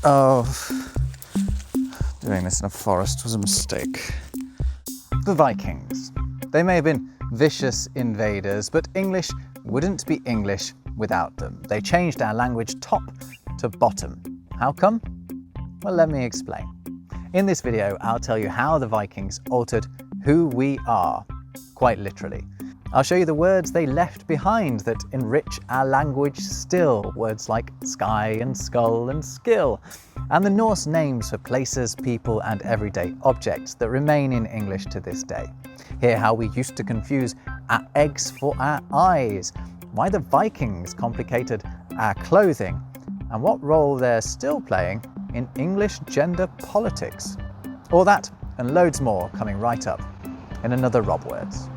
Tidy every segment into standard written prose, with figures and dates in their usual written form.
Oh, doing this in a forest was a mistake. The Vikings. They may have been vicious invaders, but English wouldn't be English without them. They changed our language top to bottom. How come? Well, let me explain. In this video, I'll tell you how the Vikings altered who we are, quite literally. I'll show you the words they left behind that enrich our language still, words like sky and skull and skill, and the Norse names for places, people and everyday objects that remain in English to this day. Hear how we used to confuse our eggs for our eyes, why the Vikings complicated our clothing, and what role they're still playing in English gender politics. All that and loads more coming right up in another Rob Words.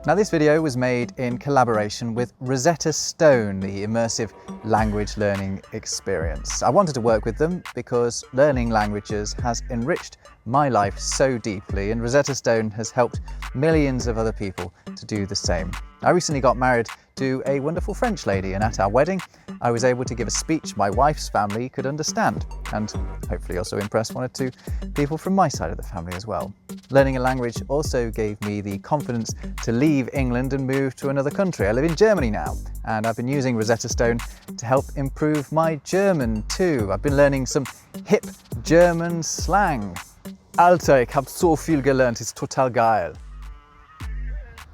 Now, this video was made in collaboration with Rosetta Stone, the immersive language learning experience. I wanted to work with them because learning languages has enriched my life so deeply, and Rosetta Stone has helped millions of other people to do the same. I recently got married to a wonderful French lady, and at our wedding I was able to give a speech my wife's family could understand, and hopefully also impress one or two people from my side of the family as well. Learning a language also gave me the confidence to leave England and move to another country. I live in Germany now, and I've been using Rosetta Stone to help improve my German too. I've been learning some hip German slang. Alter, ich hab so viel gelernt, it's total geil.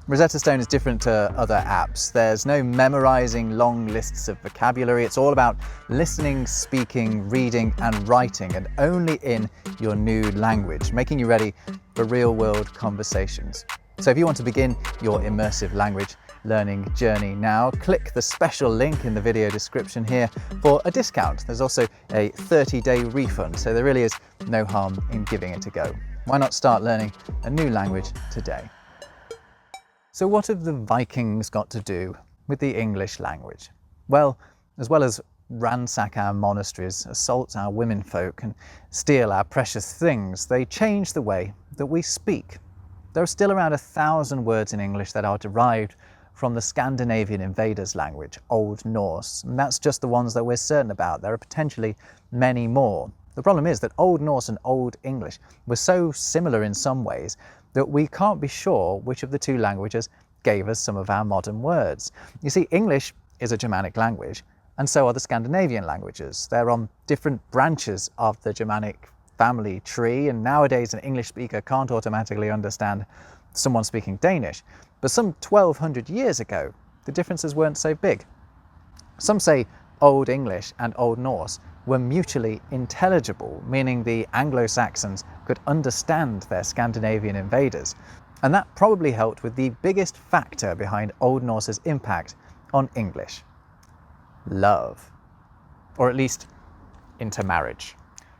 Rosetta Stone is different to other apps. There's no memorizing long lists of vocabulary. It's all about listening, speaking, reading and writing, and only in your new language, making you ready for real-world conversations. So if you want to begin your immersive language learning journey now, click the special link in the video description here for a discount. There's also a 30-day refund, so there really is no harm in giving it a go. Why not start learning a new language today? So what have the Vikings got to do with the English language? Well as ransack our monasteries, assault our womenfolk and steal our precious things, they changed the way that we speak. There are still around 1,000 words in English that are derived from the Scandinavian invaders' language, Old Norse, and that's just the ones that we're certain about. There are potentially many more. The problem is that Old Norse and Old English were so similar in some ways that we can't be sure which of the two languages gave us some of our modern words. You see, English is a Germanic language, and so are the Scandinavian languages. They're on different branches of the Germanic family tree, and nowadays an English speaker can't automatically understand someone speaking Danish. But some 1,200 years ago, the differences weren't so big. Some say Old English and Old Norse were mutually intelligible, meaning the Anglo-Saxons could understand their Scandinavian invaders. And that probably helped with the biggest factor behind Old Norse's impact on English: love. Or at least intermarriage.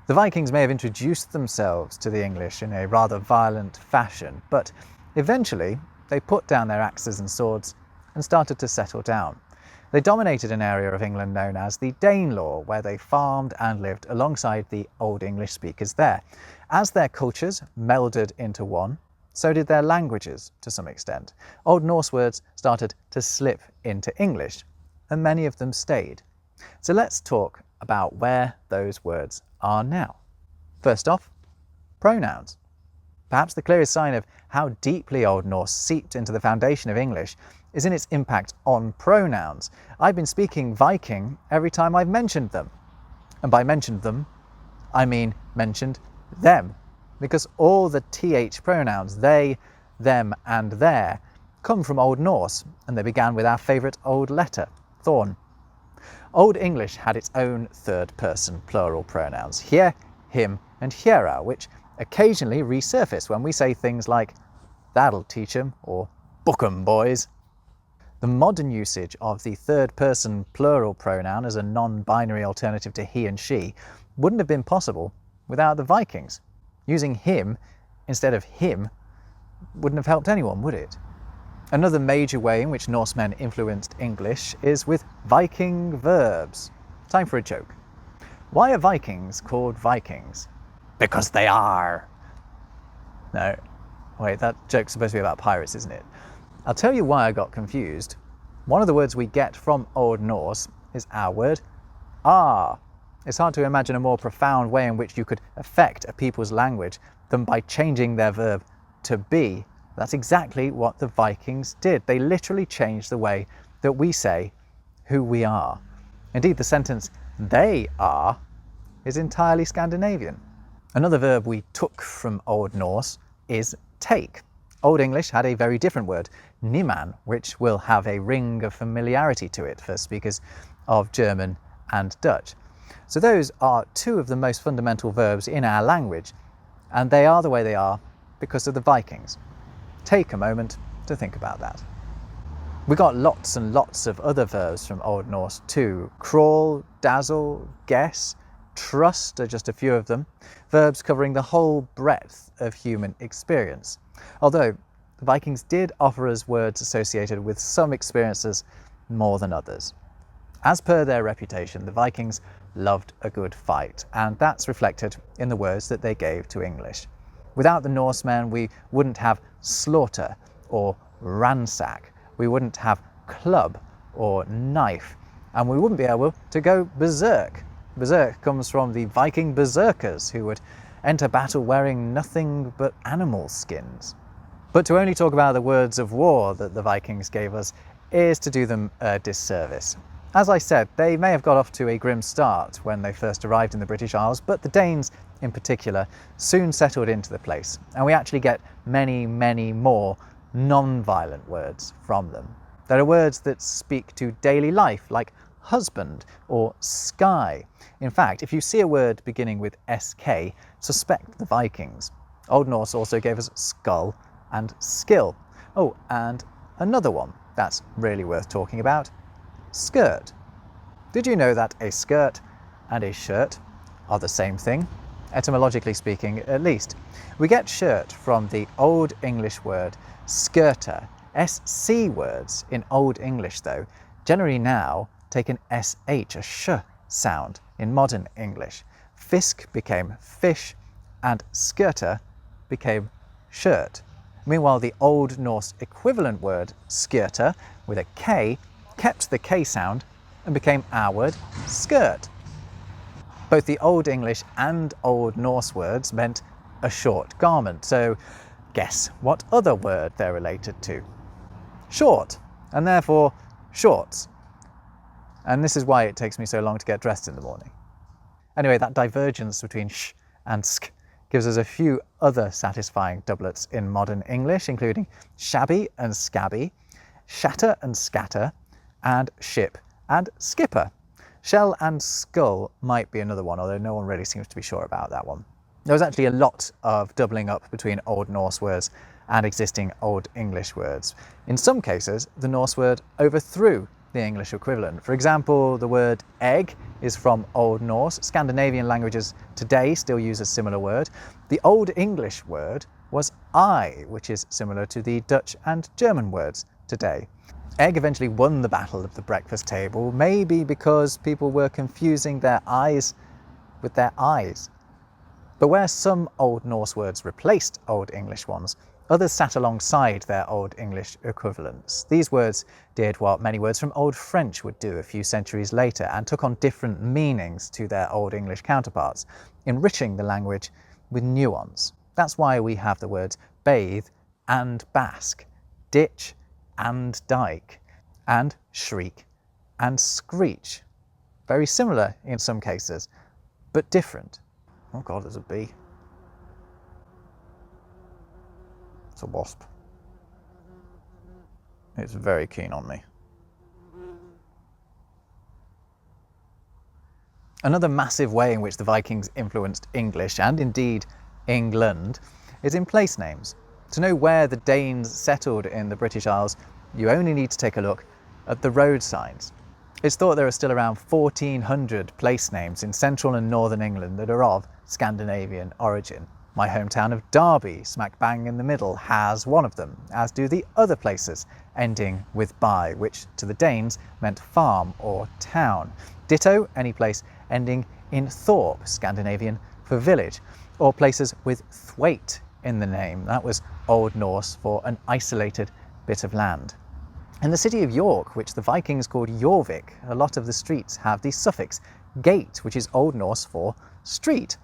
The Vikings may have introduced themselves to the English in a rather violent fashion, but eventually they put down their axes and swords and started to settle down. They dominated an area of England known as the Danelaw, where they farmed and lived alongside the Old English speakers there. As their cultures melded into one, so did their languages to some extent. Old Norse words started to slip into English, and many of them stayed. So let's talk about where those words are now. First off, pronouns. Perhaps the clearest sign of how deeply Old Norse seeped into the foundation of English is in its impact on pronouns. I've been speaking Viking every time I've mentioned them. And by mentioned them, I mean mentioned them, because all the th pronouns, they, them and their, come from Old Norse, and they began with our favourite old letter, thorn. Old English had its own third-person plural pronouns, here, him and hiera, which occasionally resurface when we say things like "that'll teach 'em" or "book 'em, boys." The modern usage of the third-person plural pronoun as a non-binary alternative to he and she wouldn't have been possible without the Vikings. Using him instead of him wouldn't have helped anyone, would it? Another major way in which Norsemen influenced English is with Viking verbs. Time for a joke. Why are Vikings called Vikings? Because they are. No, wait, that joke's supposed to be about pirates, isn't it? I'll tell you why I got confused. One of the words we get from Old Norse is our word "are." It's hard to imagine a more profound way in which you could affect a people's language than by changing their verb to be. That's exactly what the Vikings did. They literally changed the way that we say who we are. Indeed, the sentence "they are" is entirely Scandinavian. Another verb we took from Old Norse is take. Old English had a very different word, niman, which will have a ring of familiarity to it for speakers of German and Dutch. So those are two of the most fundamental verbs in our language, and they are the way they are because of the Vikings. Take a moment to think about that. We got lots and lots of other verbs from Old Norse too. Crawl, dazzle, guess, trust are just a few of them. Verbs covering the whole breadth of human experience. Although the Vikings did offer us words associated with some experiences more than others. As per their reputation, the Vikings loved a good fight, and that's reflected in the words that they gave to English. Without the Norsemen, we wouldn't have slaughter or ransack. We wouldn't have club or knife, and we wouldn't be able to go berserk. Berserk comes from the Viking berserkers who would enter battle wearing nothing but animal skins. But to only talk about the words of war that the Vikings gave us is to do them a disservice. As I said, they may have got off to a grim start when they first arrived in the British Isles, but the Danes in particular soon settled into the place, and we actually get many, many more non-violent words from them. There are words that speak to daily life, like husband or sky. In fact, if you see a word beginning with sk, suspect the Vikings. Old Norse also gave us skull and skill. Oh, and another one that's really worth talking about: skirt. Did you know that a skirt and a shirt are the same thing? Etymologically speaking, at least. We get shirt from the Old English word skirter. SC words in Old English, though, generally now take an SH, a sh sound in modern English. Fisk became fish, and skirter became shirt. Meanwhile, the Old Norse equivalent word skirter with a K kept the K sound and became our word skirt. Both the Old English and Old Norse words meant a short garment, so guess what other word they're related to? Short, and therefore shorts. And this is why it takes me so long to get dressed in the morning. Anyway, that divergence between sh and sk gives us a few other satisfying doublets in modern English, including shabby and scabby, shatter and scatter, and ship and skipper. Shell and skull might be another one, although no one really seems to be sure about that one. There was actually a lot of doubling up between Old Norse words and existing Old English words. In some cases, the Norse word overthrew the English equivalent. For example, the word egg is from Old Norse. Scandinavian languages today still use a similar word. The Old English word was eye, which is similar to the Dutch and German words today. Egg eventually won the battle of the breakfast table, maybe because people were confusing their eyes with their eyes. But where some Old Norse words replaced Old English ones, others sat alongside their Old English equivalents. These words did what many words from Old French would do a few centuries later and took on different meanings to their Old English counterparts, enriching the language with nuance. That's why we have the words bathe and bask, ditch and dike, and shriek and screech. Very similar in some cases, but different. Oh God, there's a bee. It's a wasp. It's very keen on me. Another massive way in which the Vikings influenced English, and indeed England, is in place names. To know where the Danes settled in the British Isles, you only need to take a look at the road signs. It's thought there are still around 1,400 place names in central and northern England that are of Scandinavian origin. My hometown of Derby, smack bang in the middle, has one of them, as do the other places ending with by, which to the Danes meant farm or town. Ditto any place ending in thorp, Scandinavian for village, or places with thwaite in the name. That was Old Norse for an isolated bit of land. In the city of York, which the Vikings called Jorvik, a lot of the streets have the suffix gate, which is Old Norse for street.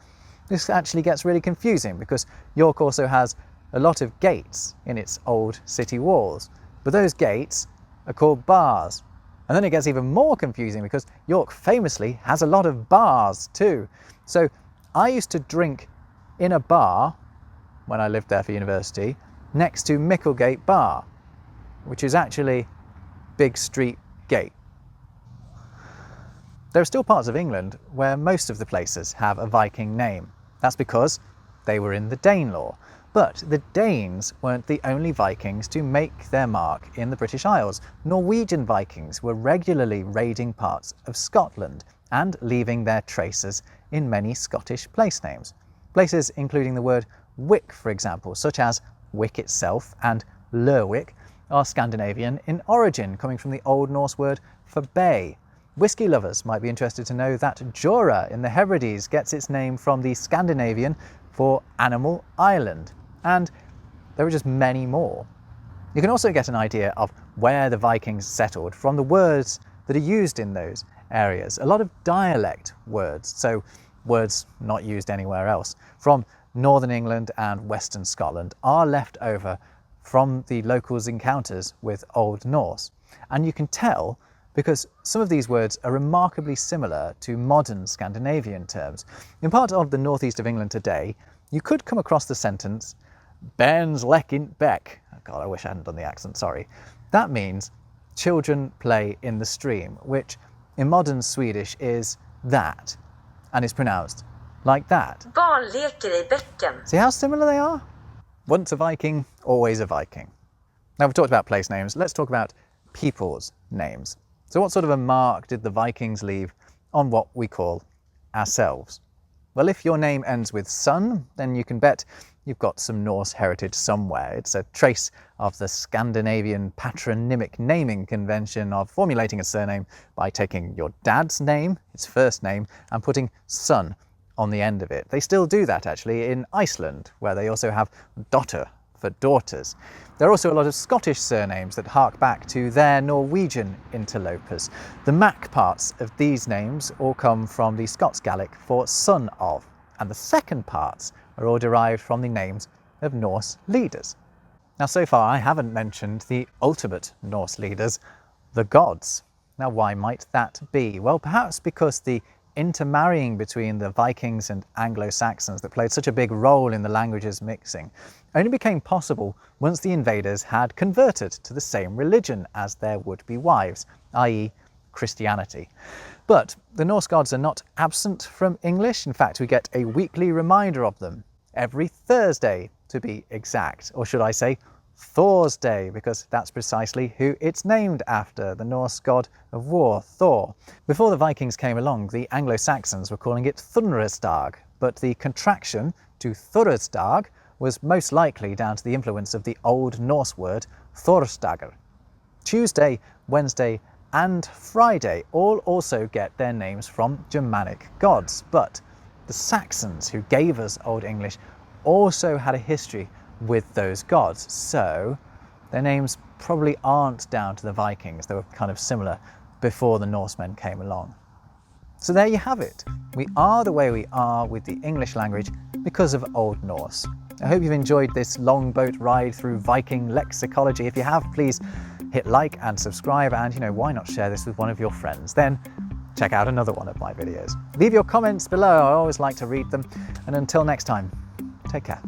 This actually gets really confusing because York also has a lot of gates in its old city walls, but those gates are called bars. And then it gets even more confusing because York famously has a lot of bars too. So I used to drink in a bar when I lived there for university next to Micklegate Bar, which is actually Big Street Gate. There are still parts of England where most of the places have a Viking name. That's because they were in the Danelaw. But the Danes weren't the only Vikings to make their mark in the British Isles. Norwegian Vikings were regularly raiding parts of Scotland and leaving their traces in many Scottish place names. Places including the word wick, for example, such as Wick itself and Lerwick, are Scandinavian in origin, coming from the Old Norse word for bay. Whisky lovers might be interested to know that Jura in the Hebrides gets its name from the Scandinavian for animal island. And there are just many more. You can also get an idea of where the Vikings settled from the words that are used in those areas. A lot of dialect words, so words not used anywhere else, from Northern England and Western Scotland are left over from the locals' encounters with Old Norse. And you can tell because some of these words are remarkably similar to modern Scandinavian terms. In part of the northeast of England today, you could come across the sentence Bairns lek in beck. Oh God, I wish I hadn't done the accent, sorry. That means children play in the stream, which in modern Swedish is that, and is pronounced like that. Barn leker I bäcken. See how similar they are? Once a Viking, always a Viking. Now we've talked about place names, let's talk about people's names. So what sort of a mark did the Vikings leave on what we call ourselves? Well, if your name ends with son, then you can bet you've got some Norse heritage somewhere. It's a trace of the Scandinavian patronymic naming convention of formulating a surname by taking your dad's name, his first name, and putting son on the end of it. They still do that actually in Iceland, where they also have dotter for daughters. There are also a lot of Scottish surnames that hark back to their Norwegian interlopers. The Mac parts of these names all come from the Scots Gaelic for son of, and the second parts are all derived from the names of Norse leaders. Now so far I haven't mentioned the ultimate Norse leaders, the gods. Now why might that be? Well, perhaps because the intermarrying between the Vikings and Anglo-Saxons that played such a big role in the languages mixing only became possible once the invaders had converted to the same religion as their would-be wives, i.e. Christianity. But the Norse gods are not absent from English. In fact, we get a weekly reminder of them every Thursday, to be exact, or should I say Thor's Day, because that's precisely who it's named after, the Norse god of war, Thor. Before the Vikings came along, the Anglo-Saxons were calling it Thunrasdag, but the contraction to Thursdag was most likely down to the influence of the Old Norse word Thorsdagur. Tuesday, Wednesday, and Friday all also get their names from Germanic gods, but the Saxons who gave us Old English also had a history with those gods, so their names probably aren't down to the Vikings. They were kind of similar before the Norsemen came along. So there you have it. We are the way we are with the English language because of Old Norse. I hope you've enjoyed this long boat ride through Viking lexicology. If you have, please hit like and subscribe, and why not share this with one of your friends? Then check out another one of my videos. Leave your comments below, I always like to read them, and until next time, take care.